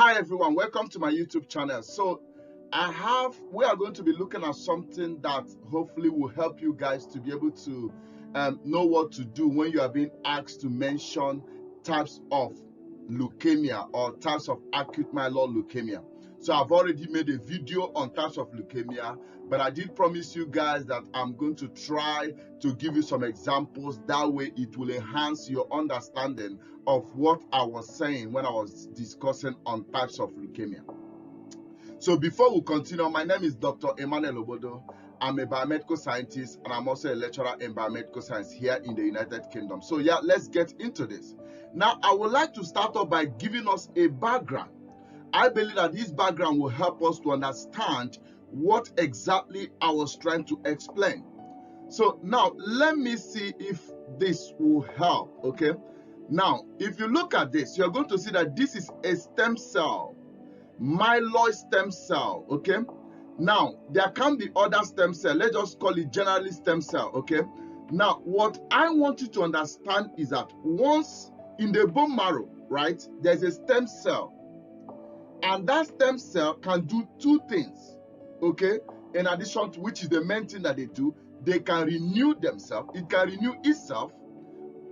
Hi everyone, welcome to my YouTube channel. So we are going to be looking at something that hopefully will help you guys to be able to know what to do when you are being asked to mention types of leukemia or types of acute myeloid leukemia. So I've already made a video on types of leukemia, but I did promise you guys that I'm going to try to give you some examples. That way it will enhance your understanding of what I was saying when I was discussing on types of leukemia. So before we continue, my name is Dr. Emmanuel Ogbodo. I'm a biomedical scientist and I'm also a lecturer in biomedical science here in the United Kingdom. So yeah, let's get into this. Now, I would like to start off by giving us a background. I believe that this background will help us to understand what exactly I was trying to explain. So now, let me see if this will help, okay? Now, if you look at this, you're going to see that this is a stem cell, myeloid stem cell, okay? Now, there can be other stem cell. Let's just call it generally stem cell, okay? Now, what I want you to understand is that once in the bone marrow, right, there's a stem cell. And that stem cell can do two things, okay? In addition to which is the main thing that they do, they can renew themselves, it can renew itself,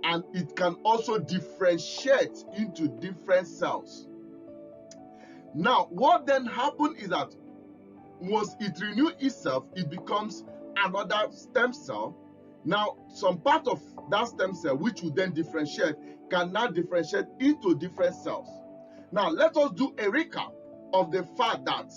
and it can also differentiate into different cells. Now, what then happens is that once it renews itself, it becomes another stem cell. Now, some part of that stem cell, which will then differentiate, can now differentiate into different cells. Now, let us do a recap of the fact that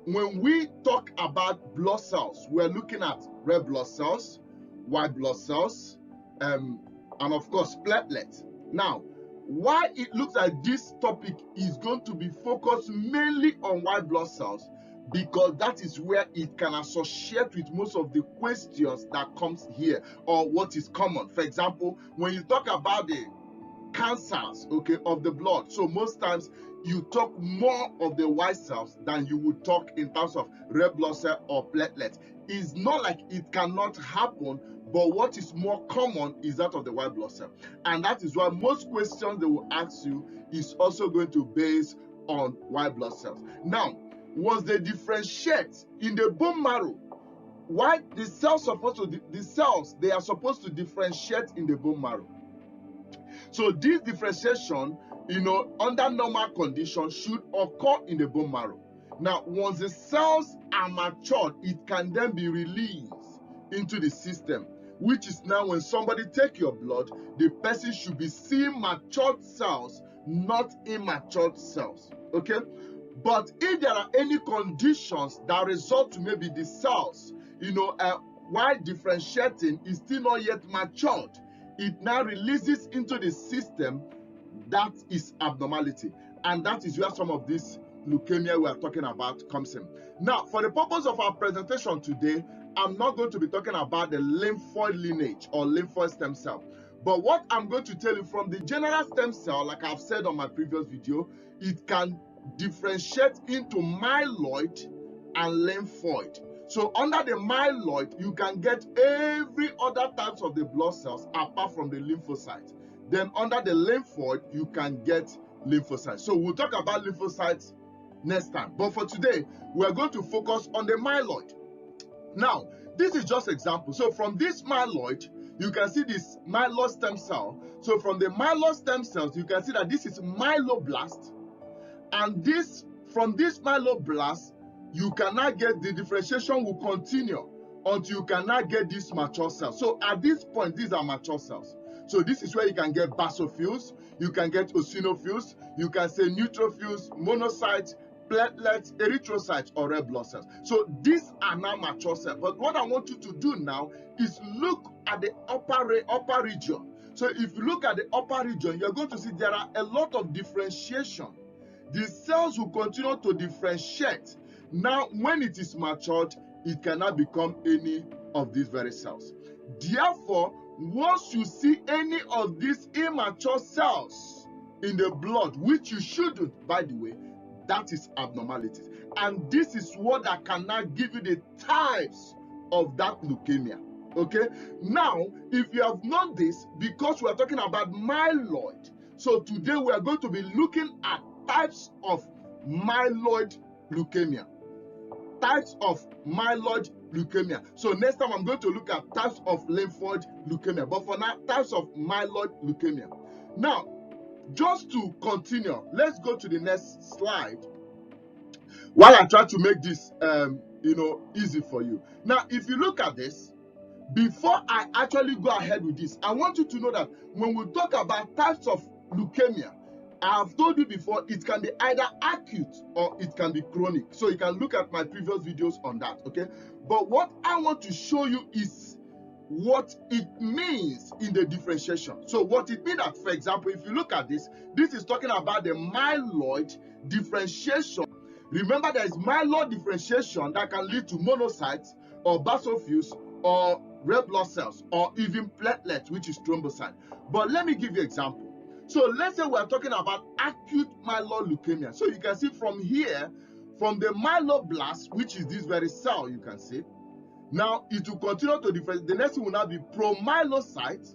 when we talk about blood cells, we're looking at red blood cells, white blood cells, and of course, platelets. Now, why it looks like this topic is going to be focused mainly on white blood cells, because that is where it can associate with most of the questions that comes here, or what is common. For example, when you talk about the cancers, okay, of the blood, so most times you talk more of the white cells than you would talk in terms of red blood cell or platelets. It's not like it cannot happen, but what is more common is that of the white blood cell, and that is why most questions they will ask you is also going to base on white blood cells. Now, once they differentiate in the bone marrow, why the cells they are supposed to differentiate in the bone marrow. So this differentiation, under normal conditions should occur in the bone marrow. Now, once the cells are matured, it can then be released into the system, which is now when somebody takes your blood, the person should be seeing matured cells, not immature cells, okay? But if there are any conditions that result to maybe the cells, while differentiating is still not yet matured, it now releases into the system, that is abnormality. And that is where some of this leukemia we are talking about comes in. Now, for the purpose of our presentation today, I'm not going to be talking about the lymphoid lineage or lymphoid stem cell. But what I'm going to tell you from the general stem cell, like I've said on my previous video, it can differentiate into myeloid and lymphoid. So under the myeloid, you can get every other types of the blood cells apart from the lymphocytes. Then under the lymphoid, you can get lymphocytes. So we'll talk about lymphocytes next time. But for today, we're going to focus on the myeloid. Now, this is just example. So from this myeloid, you can see this myeloid stem cell. So from the myeloid stem cells, you can see that this is myeloblast. And from this myeloblast, you cannot get the differentiation will continue until you cannot get this mature cells. So at this point, these are mature cells. So this is where you can get basophils, you can get eosinophils, you can say neutrophils, monocytes, platelets, erythrocytes, or red blood cells. So these are now mature cells. But what I want you to do now is look at the upper region. So if you look at the upper region, you're going to see there are a lot of differentiation. The cells will continue to differentiate. Now, when it is matured, it cannot become any of these very cells. Therefore, once you see any of these immature cells in the blood, which you shouldn't, by the way, that is abnormalities. And this is what I cannot give you the types of that leukemia. Okay? Now, if you have known this, because we are talking about myeloid, so today we are going to be looking at types of myeloid leukemia. Types of myeloid leukemia. So next time I'm going to look at types of lymphoid leukemia. But for now, types of myeloid leukemia. Now, just to continue, let's go to the next slide while I try to make this easy for you. Now, if you look at this, before I actually go ahead with this, I want you to know that when we talk about types of leukemia, I've told you before, it can be either acute or it can be chronic. So you can look at my previous videos on that, okay? But what I want to show you is what it means in the differentiation. So what it means that, for example, if you look at this, this is talking about the myeloid differentiation. Remember, there is myeloid differentiation that can lead to monocytes or basophils or red blood cells or even platelets, which is thrombocyte. But let me give you an example. So let's say we're talking about acute myeloid leukemia. So you can see from here, from the myeloblast, which is this very cell, you can see. Now it will continue to differentiate. The next thing will now be promyelocyte.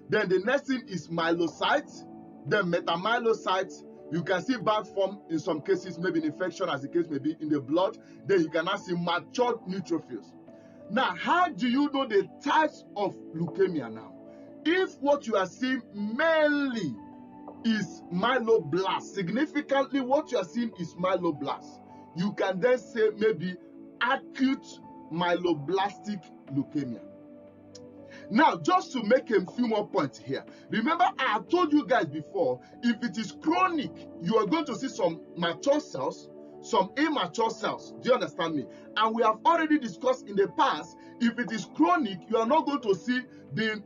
Then the next thing is myelocyte. Then metamyelocyte. You can see bad form in some cases, maybe an infection, as the case may be, in the blood. Then you can now see matured neutrophils. Now, how do you know the types of leukemia now? If what you are seeing mainly is myeloblast, significantly what you are seeing is myeloblast, you can then say maybe acute myeloblastic leukemia. Now, just to make a few more points here, remember I have told you guys before, if it is chronic, you are going to see some mature cells, some immature cells. Do you understand me? And we have already discussed in the past, if it is chronic, you are not going to see the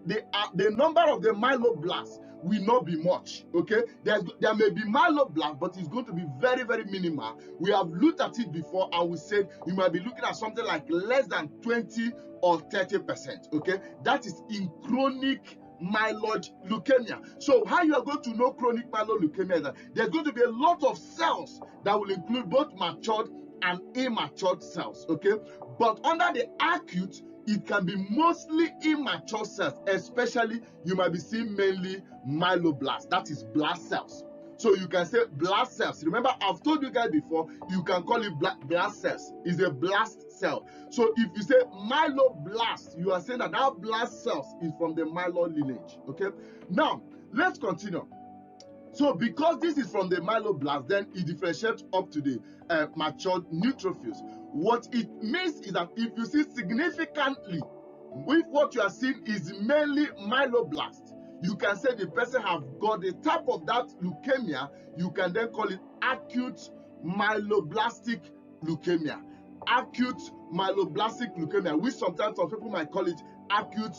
number of the myeloblasts will not be much. Okay, there may be myeloblast, but it's going to be very, very minimal. We have looked at it before, and we said you might be looking at something like less than 20 or 30%. Okay, that is in chronic myeloid leukemia. So how you are going to know chronic myeloid leukemia is that there's going to be a lot of cells that will include both matured and immatured cells. Okay, but under the acute, it can be mostly immature cells, especially you might be seeing mainly myeloblasts, that is blast cells. So you can say blast cells. Remember, I've told you guys before, you can call it blast cells. It's a blast cell. So if you say myeloblast, you are saying that that blast cells is from the myeloid lineage. Okay. Now let's continue. So because this is from the myeloblast, then it differentiates up to the matured neutrophils. What it means is that if you see significantly, with what you are seeing is mainly myeloblast, you can say the person have got the type of that leukemia. You can then call it acute myeloblastic leukemia. Acute myeloblastic leukemia, which sometimes some people might call it acute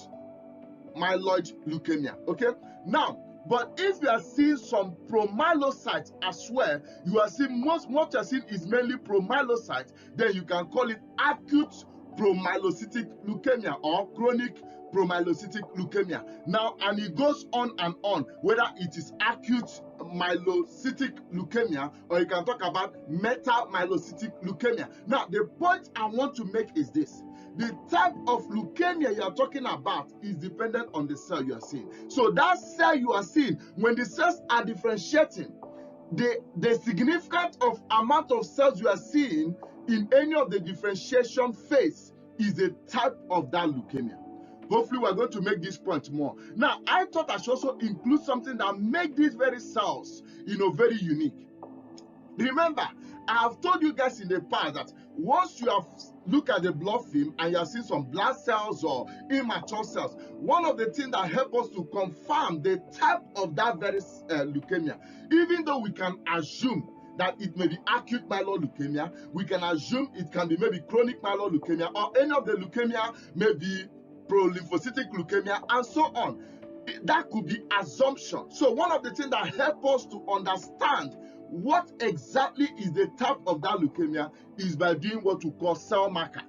myeloid leukemia. Okay, now, but if you are seeing some promyelocytes as well, you are seeing what you are seeing is mainly promyelocytes, then you can call it acute promyelocytic leukemia or chronic promyelocytic leukemia. Now, and it goes on and on, whether it is acute myelocytic leukemia or you can talk about metamyelocytic leukemia. Now, the point I want to make is this. The type of leukemia you are talking about is dependent on the cell you are seeing. So that cell you are seeing, when the cells are differentiating, the significant of amount of cells you are seeing in any of the differentiation phase is the type of that leukemia. Hopefully, we're going to make this point more. Now, I thought I should also include something that make these very cells, very unique. Remember, I have told you guys in the past that once you have looked at the blood film and you have seen some blood cells or immature cells, one of the things that help us to confirm the type of that very leukemia, even though we can assume that it may be acute myeloid leukemia, we can assume it can be maybe chronic myeloid leukemia, or any of the leukemia may be pro-lymphocytic leukemia, and so on. That could be assumption. So one of the things that help us to understand what exactly is the type of that leukemia is by doing what we call cell marker.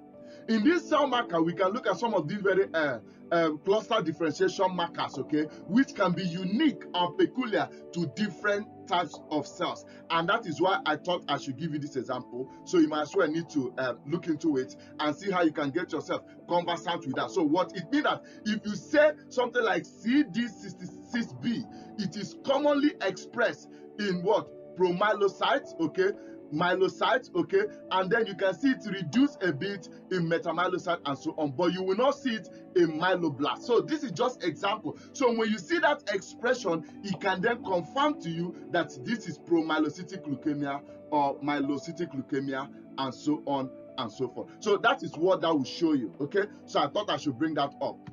In this cell marker, we can look at some of these very cluster differentiation markers, okay, which can be unique and peculiar to different types of cells. And that is why I thought I should give you this example. So you might as well need to look into it and see how you can get yourself conversant with that. So what it means that if you say something like CD66B, it is commonly expressed in what? promyelocytes, okay, myelocytes, okay, and then you can see it reduce a bit in metamyelocyte and so on, but you will not see it in myeloblast. So this is just example. So when you see that expression, it can then confirm to you that this is promyelocytic leukemia or myelocytic leukemia and so on and so forth. So that is what that will show you, okay? So I thought I should bring that up.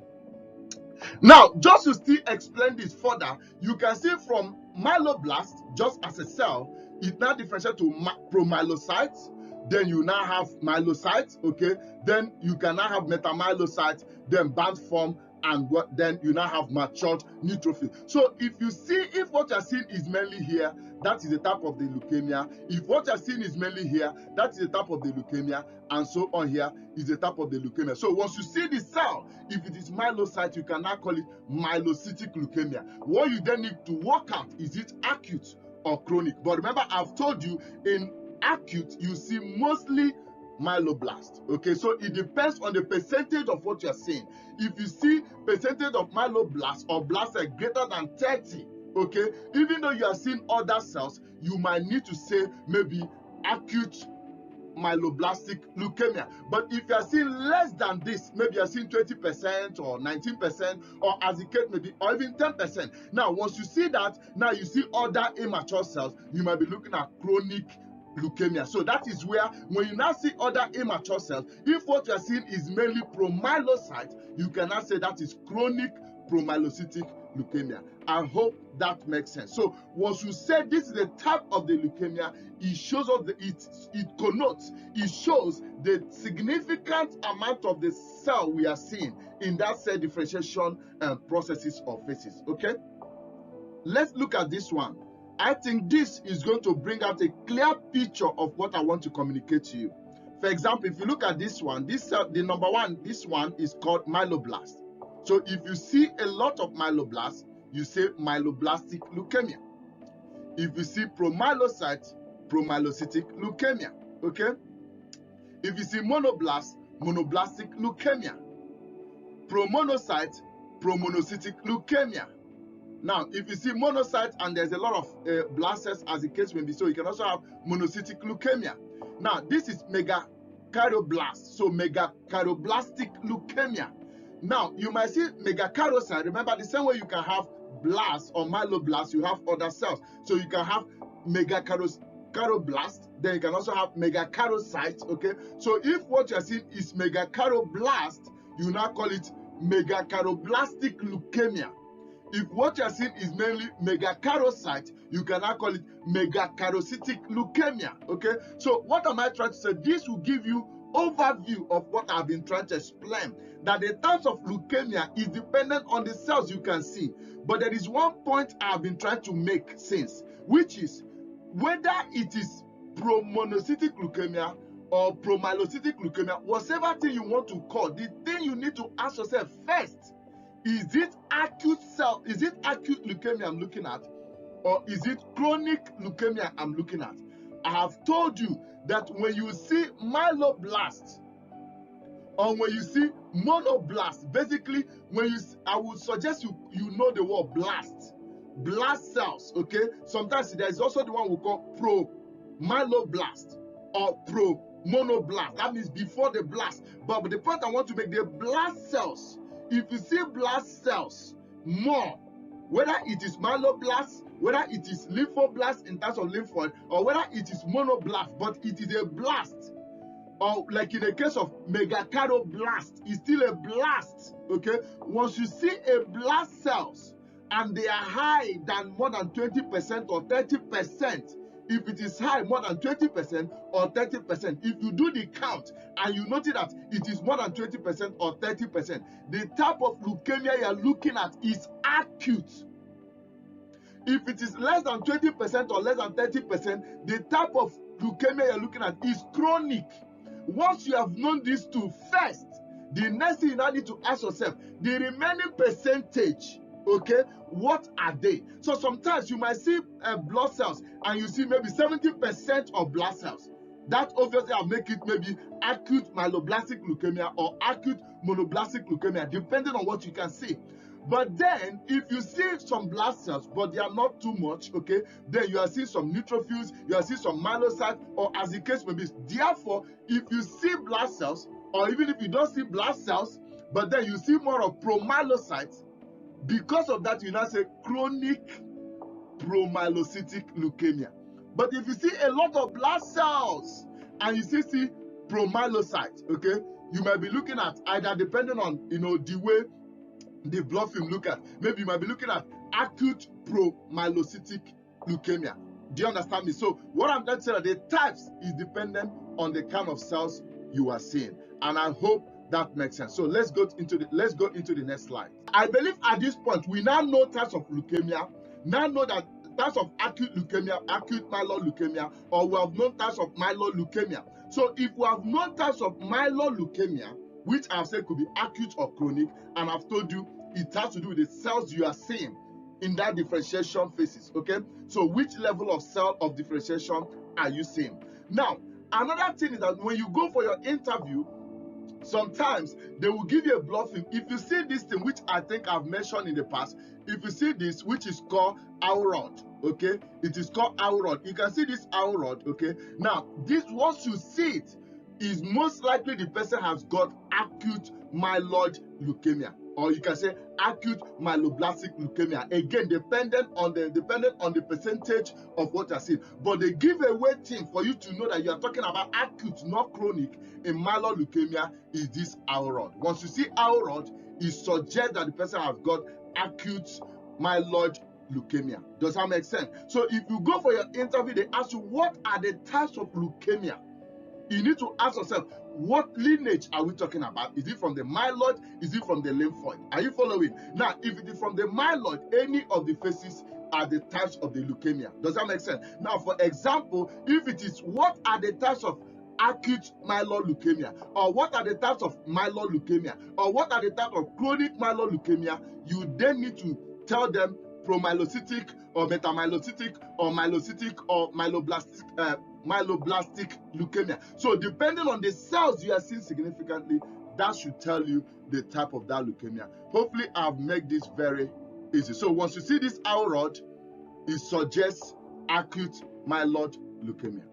Now, just to still explain this further, you can see from myeloblast, just as a cell, it now differentiates to promyelocytes. Then you now have myelocytes, okay? Then you can now have metamyelocytes, then band form, and then you now have matured neutrophil. So if you see, if what you're seeing is mainly here, that is the type of the leukemia. If what you're seeing is mainly here, that is the type of the leukemia, and so on here is the type of the leukemia. So once you see the cell, if it is myelocyte, you can now call it myelocytic leukemia. What you then need to work out, is it acute or chronic? But remember, I've told you, in acute, you see mostly myeloblast, okay? So it depends on the percentage of what you're seeing. If you see percentage of myeloblast or blast cell greater than 30, okay, even though you are seeing other cells, you might need to say maybe acute myeloblastic leukemia. But if you are seeing less than this, maybe you are seeing 20% or 19%, or as the case may be, or even 10%. Now, once you see that, now you see other immature cells, you might be looking at chronic leukemia. So that is where, when you now see other immature cells, if what you are seeing is mainly promyelocyte, you can now say that is chronic promyelocytic leukemia. I hope that makes sense. So once you say this is the type of the leukemia, it shows us it connotes, it shows the significant amount of the cell we are seeing in that cell differentiation processes or phases. Okay, let's look at this one. I think this is going to bring out a clear picture of what I want to communicate to you. For example, if you look at this one, this cell, the number one, this one is called myeloblast. So if you see a lot of myeloblasts, you say myeloblastic leukemia. If you see promyelocyte, promyelocytic leukemia, okay? If you see monoblast, monoblastic leukemia. Promonocyte, promonocytic leukemia. Now, if you see monocyte and there's a lot of blast cells, as the case may be, so you can also have monocytic leukemia. Now, this is megakaryoblast, so megakaryblastic leukemia. Now, you might see megakaryocyte. Remember, the same way you can have blast or myeloblast, you have other cells. So you can have megakaryoblast, then you can also have megakaryocyte, okay? So if what you're seeing is megakaryoblast, you now call it megakaryblastic leukemia. If what you're seeing is mainly megakaryocyte, you can now call it megakaryocytic leukemia, okay? So what am I trying to say? This will give you overview of what I've been trying to explain, that the types of leukemia is dependent on the cells you can see. But there is one point I've been trying to make since, which is whether it is promonocytic leukemia or promyelocytic leukemia, whatever thing you want to call, the thing you need to ask yourself first, is it acute cell? Is it acute leukemia I'm looking at? Or is it chronic leukemia I'm looking at? I have told you that when you see myeloblast or when you see monoblast, basically, when you, I would suggest you know the word blast cells, okay? Sometimes there is also the one we call pro-myeloblast or pro-monoblast. That means before the blast. But the point I want to make, the blast cells, if you see blast cells more, whether it is myeloblast, whether it is lymphoblast in terms of lymphoid, or whether it is monoblast, but it is a blast, or like in the case of megakaryoblast, it's still a blast, okay? Once you see a blast cells and they are high than more than 20% or 30%, if it is high more than 20% or 30%, if you do the count and you notice that it is more than 20% or 30%, the type of leukemia you are looking at is acute. If it is less than 20% or less than 30%, the type of leukemia you are looking at is chronic. Once you have known these two first, the next thing you now need to ask yourself, the remaining percentage, okay, what are they? So sometimes you might see blood cells and you see maybe 70% of blood cells. That obviously will make it maybe acute myeloblastic leukemia or acute monoblastic leukemia, depending on what you can see. But then, if you see some blast cells, but they are not too much, okay, then you are seeing some neutrophils, you are seeing some myelocytes, or as the case may be. Therefore, if you see blast cells, or even if you don't see blast cells, but then you see more of promyelocytes, because of that, you now say chronic promyelocytic leukemia. But if you see a lot of blast cells and you still see promyelocytes, okay, you might be looking at either, depending on the way the blood film look at, maybe you might be looking at acute promyelocytic leukemia. Do you understand me? So what I'm trying to say that the types is dependent on the kind of cells you are seeing, and I hope that makes sense. So let's go into the next slide. I believe at this point we now know types of leukemia. Now know that types of acute leukemia, acute myeloid leukemia, or we have known types of myeloid leukemia. So if we have known types of myeloid leukemia, which I've said could be acute or chronic, and I've told you it has to do with the cells you are seeing in that differentiation phases, okay? So which level of cell of differentiation are you seeing? Now, another thing is that when you go for your interview, sometimes they will give you a blood film. If you see this thing, which I think I've mentioned in the past, if you see this, which is called Aurod, okay? It is called Aurod. You can see this Aurod, okay? Now, this, once you see it, is most likely the person has got acute myeloid leukemia, or you can say acute myeloblastic leukemia. Again, dependent on the percentage of what you're seeing. But the giveaway thing for you to know that you are talking about acute, not chronic, in myeloid leukemia is this Aurod. Once you see Aurod, it suggests that the person has got acute myeloid leukemia. Does that make sense? So if you go for your interview, they ask you what are the types of leukemia. You need to ask yourself, what lineage are we talking about? Is it from the myeloid? Is it from the lymphoid? Are you following? Now, if it is from the myeloid, any of the phases are the types of the leukemia. Does that make sense? Now, for example, if it is what are the types of acute myeloid leukemia, or what are the types of myeloid leukemia, or what are the types of chronic myeloid leukemia, you then need to tell them promyelocytic or metamyelocytic or myelocytic or myeloblastic leukemia. So depending on the cells you are seeing significantly, that should tell you the type of that leukemia. Hopefully I've made this very easy. So once you see this Aurod, it suggests acute myeloid leukemia.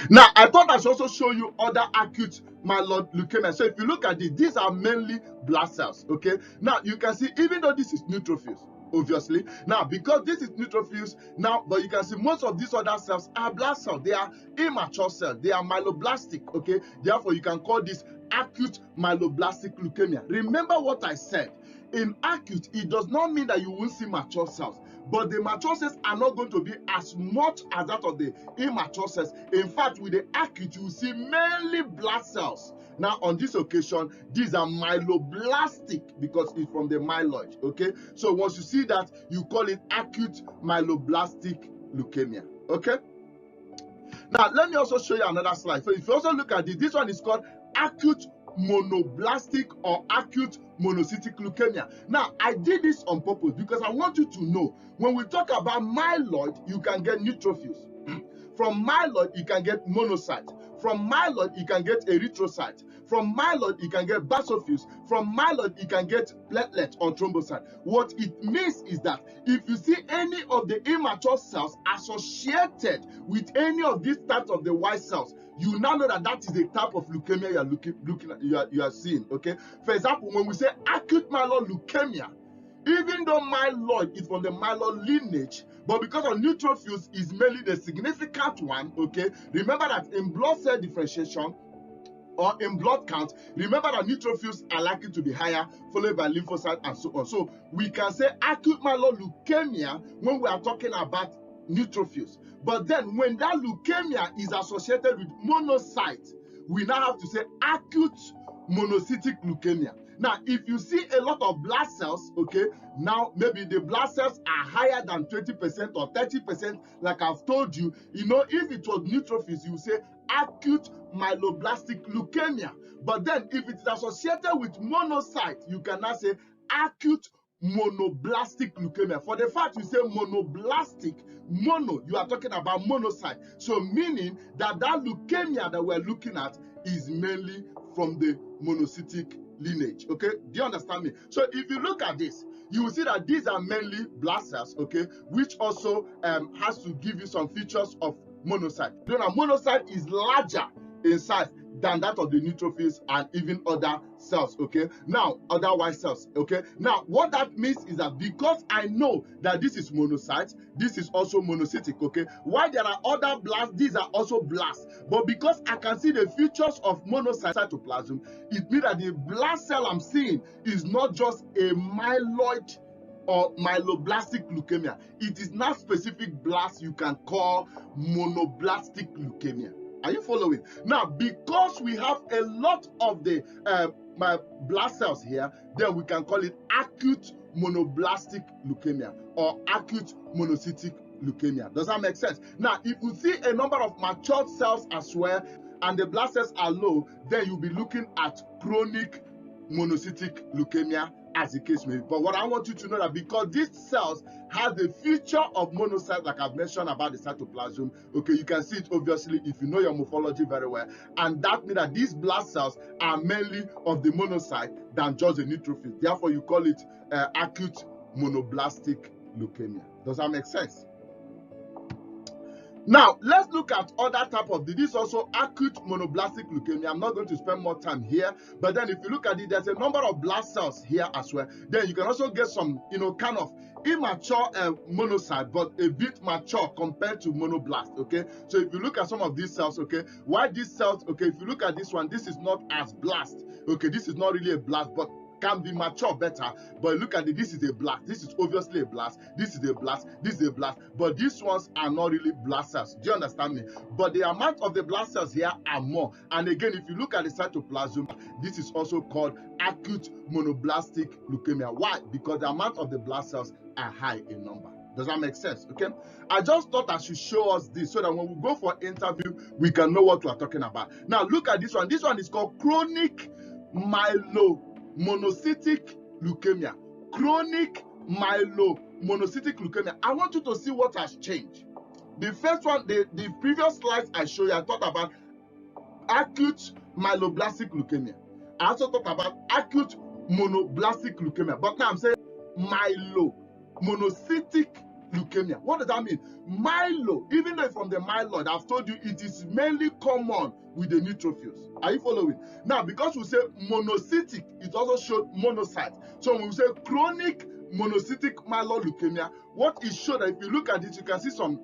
Now, I thought I should also show you other acute myeloid leukemia. So if you look at this, these are mainly blast cells, okay? Now, you can see, even though this is neutrophils, obviously, now, because this is neutrophils, now, but you can see most of these other cells are blast cells. They are immature cells. They are myeloblastic, okay? Therefore, you can call this acute myeloblastic leukemia. Remember what I said. In acute, it does not mean that you won't see mature cells, but the mature cells are not going to be as much as that of the immature cells. In fact, with the acute, you will see mainly blast cells. Now, on this occasion, these are myeloblastic because it's from the myeloid, okay? So once you see that, you call it acute myeloblastic leukemia, okay? Now, let me also show you another slide. So if you also look at this one is called acute monoblastic or acute monocytic leukemia. Now, I did this on purpose because I want you to know, when we talk about myeloid, you can get neutrophils. From myeloid, you can get monocytes. From myeloid, you can get erythrocytes. From myeloid, you can get basophils. From myeloid, you can get platelet or thrombocyte. What it means is that if you see any of the immature cells associated with any of these types of the white cells, you now know that that is the type of leukemia you are looking at, you are seeing, okay? For example, when we say acute myeloid leukemia, even though myeloid is from the myeloid lineage, but because of neutrophils is mainly the significant one, okay? Remember that in blood cell differentiation or in blood count, remember that neutrophils are likely to be higher, followed by lymphocytes and so on. So we can say acute myeloid leukemia when we are talking about neutrophils. But then when that leukemia is associated with monocytes, we now have to say acute monocytic leukemia. Now, if you see a lot of blast cells, okay, now maybe the blast cells are higher than 20% or 30%, like I've told you, if it was neutrophils, you say acute myeloblastic leukemia. But then if it is associated with monocytes, you can now say acute monoblastic leukemia. For the fact you say monoblastic, mono, you are talking about monocyte. So meaning that leukemia that we're looking at is mainly from the monocytic lineage. Okay, do you understand me? So if you look at this, you will see that these are mainly blast cells, okay, which also has to give you some features of monocyte. You know, monocyte is larger in size than that of the neutrophils and even other cells, okay? Now, other white cells, okay? Now, what that means is that because I know that this is monocyte, this is also monocytic, okay? While there are other blasts, these are also blasts. But because I can see the features of monocyte cytoplasm, it means that the blast cell I'm seeing is not just a myeloid or myeloblastic leukemia. It is not specific blast you can call monoblastic leukemia. Are you following? Now, because we have a lot of the my blast cells here, then we can call it acute monoblastic leukemia or acute monocytic leukemia. Does that make sense? Now, if you see a number of matured cells as well, and the blast cells are low, then you'll be looking at chronic monocytic leukemia, as the case may be. But what I want you to know that because these cells have the feature of monocyte, like I've mentioned about the cytoplasm, okay, you can see it obviously if you know your morphology very well, and that means that these blast cells are mainly of the monocyte than just the neutrophils. Therefore, you call it acute monoblastic leukemia. Does that make sense? Now, let's look at other type of disease, also acute monoblastic leukemia. I'm not going to spend more time here, but then if you look at it, there's a number of blast cells here as well. Then you can also get some, kind of immature monocyte, but a bit mature compared to monoblast, okay? So if you look at some of these cells, okay, why these cells, okay, if you look at this one, this is not as blast, okay, this is not really a blast, but can be mature better. But look at it, this is a blast, this is obviously a blast, this is a blast, this is a blast, but these ones are not really blast cells. Do you understand me? But the amount of the blast cells here are more. And again, if you look at the cytoplasm, this is also called acute monoblastic leukemia. Why? Because the amount of the blast cells are high in number. Does that make sense? Okay, I just thought I should show us this so that when we go for interview, we can know what we are talking about. Now look at this one. This one is called chronic myelomonocytic leukemia. Chronic myelomonocytic leukemia. I want you to see what has changed. The first one, the previous slides I showed you, I talked about acute myeloblastic leukemia. I also talked about acute monoblastic leukemia. But now I'm saying myelomonocytic leukemia. What does that mean? Myelo, even though from the myeloid, I've told you it is mainly common with the neutrophils. Are you following? Now, because we say monocytic, it also showed monocyte. So when we say chronic monocytic myeloid leukemia, what it showed that if you look at it, you can see some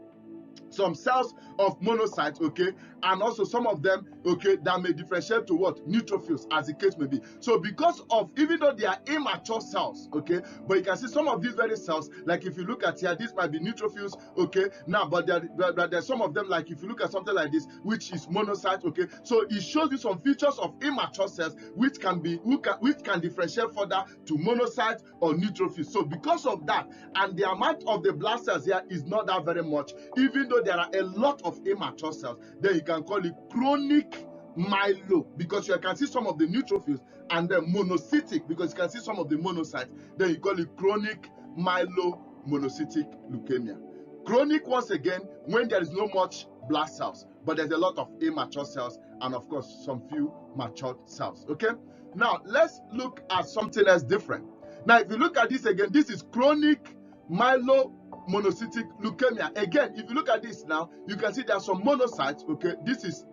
cells of monocytes, okay, and also some of them, okay, that may differentiate to what? Neutrophils, as the case may be. So because of, even though they are immature cells, okay, but you can see some of these very cells, like if you look at here, this might be neutrophils, okay, now, but there's some of them, like if you look at something like this, which is monocyte, okay, so it shows you some features of immature cells, which can differentiate further to monocyte or neutrophils. So because of that, and the amount of the blast cells here is not that very much, even though there are a lot of immature cells, then you can call it chronic myelo, because you can see some of the neutrophils, and then monocytic, because you can see some of the monocytes, then you call it chronic myelomonocytic leukemia. Chronic, once again, when there is no much blast cells, but there's a lot of immature cells, and of course, some few matured cells, okay? Now, let's look at something else different. Now, if you look at this again, this is chronic myelomonocytic leukemia. Again, if you look at this now, you can see there are some monocytes, okay? This is,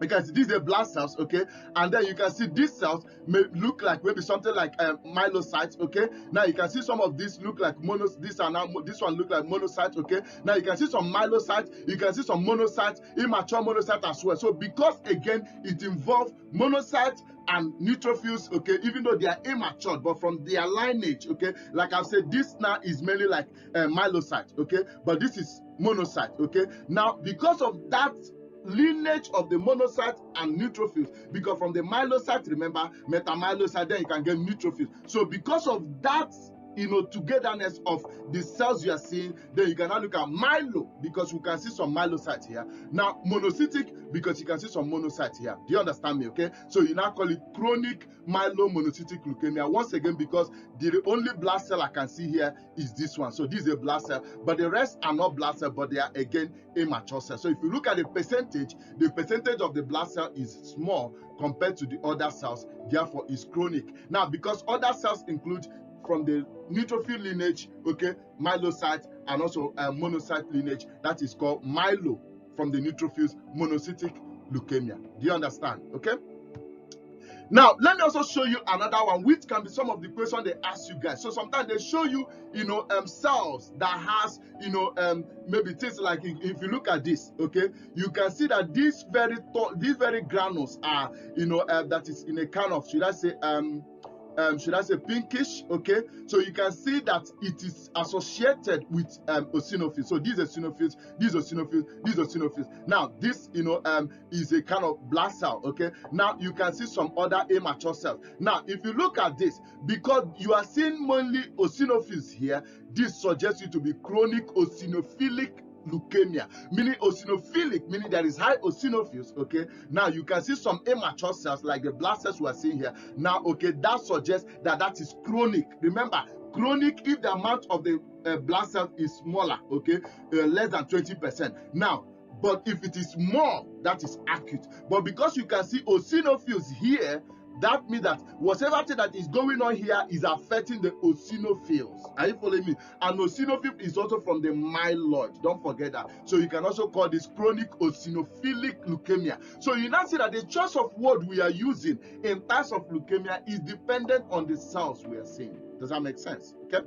because these are blast cells, okay, and then you can see these cells may look like maybe something like myelocytes, okay. Now you can see some of these look like this one look like monocytes, okay. Now you can see some myelocytes, you can see some monocytes, immature monocytes as well. So because again it involves monocytes and neutrophils, okay, even though they are immature, but from their lineage, okay, like I've said, this now is mainly like myelocyte, okay, but this is monocyte, okay. Now because of that lineage of the monocyte and neutrophils, because from the myelocyte, remember, metamyelocyte, then you can get neutrophils. So because of that togetherness of the cells you are seeing. Then you can now look at myelo, because we can see some myelocytes here. Now monocytic, because you can see some monocytes here. Do you understand me? Okay, so you now call it chronic myelomonocytic leukemia, once again, because the only blood cell I can see here is this one. So this is a blood cell, but the rest are not blood cell, but they are again immature cells. So if you look at the percentage of the blood cell is small compared to the other cells, therefore is chronic. Now, because other cells include from the neutrophil lineage, okay, myelocyte, and also monocyte lineage, that is called myelo from the neutrophils, monocytic leukemia. Do you understand? Okay. Now, let me also show you another one, which can be some of the questions they ask you guys. So sometimes they show you, cells that has, maybe things like, if you look at this, okay, you can see that these very granules are, that is in a kind of, should I say pinkish, okay? So you can see that it is associated with eosinophils. So these eosinophils, these eosinophils, these eosinophils. Now this, is a kind of blood cell, okay? Now you can see some other immature cells. Now if you look at this, because you are seeing mainly eosinophils here, this suggests you to be chronic eosinophilic leukemia, meaning eosinophilic, meaning there is high eosinophils, okay? Now you can see some immature cells like the blood cells we are seeing here. Now, okay, that suggests that is chronic. Remember, chronic if the amount of the blood cells is smaller, okay, less than 20%. Now, but if it is more, that is acute. But because you can see eosinophils here, that means that whatever thing that is going on here is affecting the eosinophils. Are you following me? And eosinophil is also from the myeloid. Don't forget that. So you can also call this chronic eosinophilic leukemia. So you now see that the choice of word we are using in types of leukemia is dependent on the cells we are seeing. Does that make sense? Okay.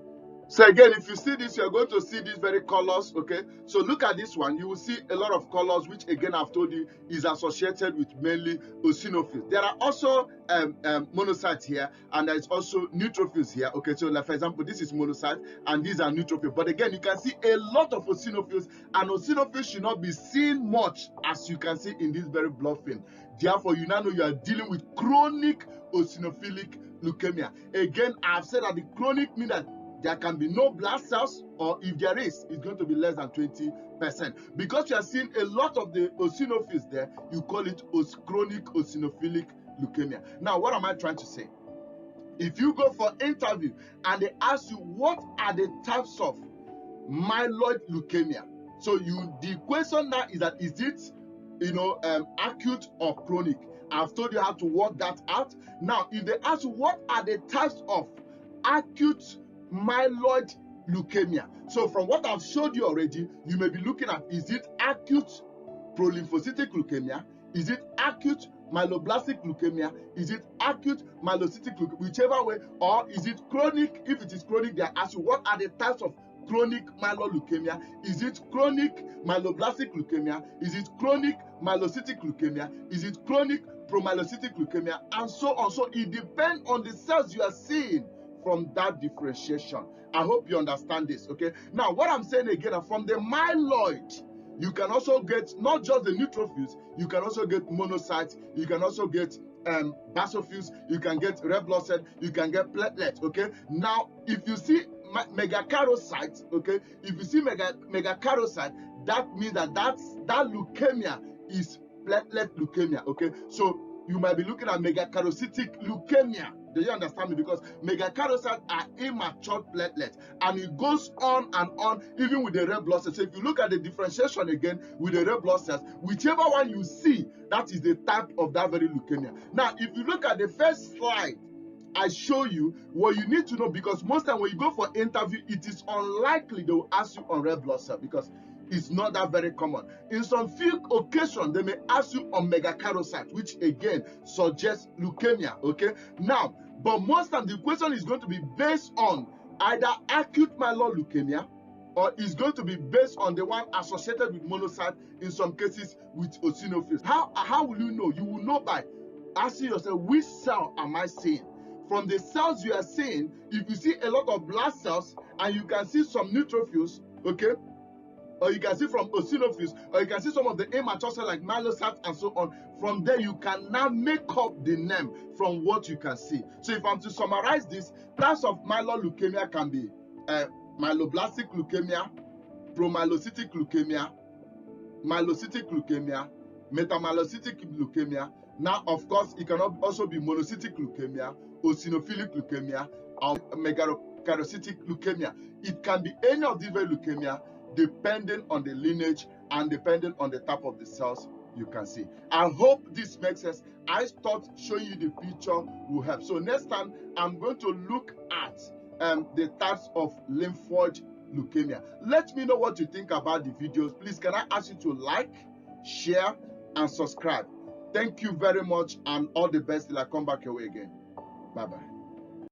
So again, if you see this, you're going to see these very colors, okay? So look at this one. You will see a lot of colors, which again, I've told you, is associated with mainly eosinophils. There are also monocytes here, and there is also neutrophils here, okay? So like, for example, this is monocyte, and these are neutrophils. But again, you can see a lot of eosinophils, and eosinophils should not be seen much, as you can see in this very blood film. Therefore, you now know you are dealing with chronic eosinophilic leukemia. Again, I've said that the chronic means that there can be no blood cells, or if there is, it's going to be less than 20%. Because you are seeing a lot of the eosinophils there, you call it chronic eosinophilic leukemia. Now, what am I trying to say? If you go for interview and they ask you what are the types of myeloid leukemia, so the question now is that is it acute or chronic? I've told you how to work that out. Now, if they ask you what are the types of acute myeloid leukemia, so from what I've showed you already, you may be looking at, is it acute prolymphocytic leukemia? Is it acute myeloblastic leukemia? Is it acute myelocytic leukemia? Whichever way. Or is it chronic? If it is chronic, they ask you what are the types of chronic myeloid leukemia? Is it chronic myeloblastic leukemia? Is it chronic myelocytic leukemia? Is it chronic promyelocytic leukemia? And so on. So it depends on the cells you are seeing from that differentiation. I hope you understand this, okay? Now, what I'm saying again, from the myeloid, you can also get not just the neutrophils, you can also get monocytes, you can also get basophils, you can get red blood cells, you can get platelets, okay? Now, if you see megakaryocytes, okay, if you see megakaryocyte, that means that leukemia is platelet leukemia, okay? So you might be looking at megakaryocytic leukemia. Do you understand me? Because megakaryocytes are immature platelets, and it goes on and on, even with the red blood cells. So if you look at the differentiation again with the red blood cells, whichever one you see, that is the type of that very leukemia. Now, if you look at the first slide I show you, what you need to know, because most time when you go for interview, it is unlikely they will ask you on red blood cell, because it's not that very common. In some few occasions, they may ask you on megakaryocyte, which again suggests leukemia, okay? Now, but most time the question is going to be based on either acute myeloid leukemia, or is going to be based on the one associated with monocyte, in some cases with eosinophils. How will you know? You will know by asking yourself, which cell am I seeing? From the cells you are seeing, if you see a lot of blood cells and you can see some neutrophils, okay, or you can see from eosinophils, or you can see some of the immature cells like myelocytes and so on. From there, you can now make up the name from what you can see. So if I'm to summarize this, types of myeloid leukemia can be myeloblastic leukemia, promyelocytic leukemia, myelocytic leukemia, metamyelocytic leukemia. Now, of course, it can also be monocytic leukemia, eosinophilic leukemia, or megakaryocytic leukemia. It can be any of these leukemia depending on the lineage and depending on the type of the cells you can see. I hope this makes sense. I thought showing you the picture will help. So next time, I'm going to look at the types of lymphoid leukemia. Let me know what you think about the videos. Please, can I ask you to like, share, and subscribe? Thank you very much, and all the best till I come back your way again. Bye-bye.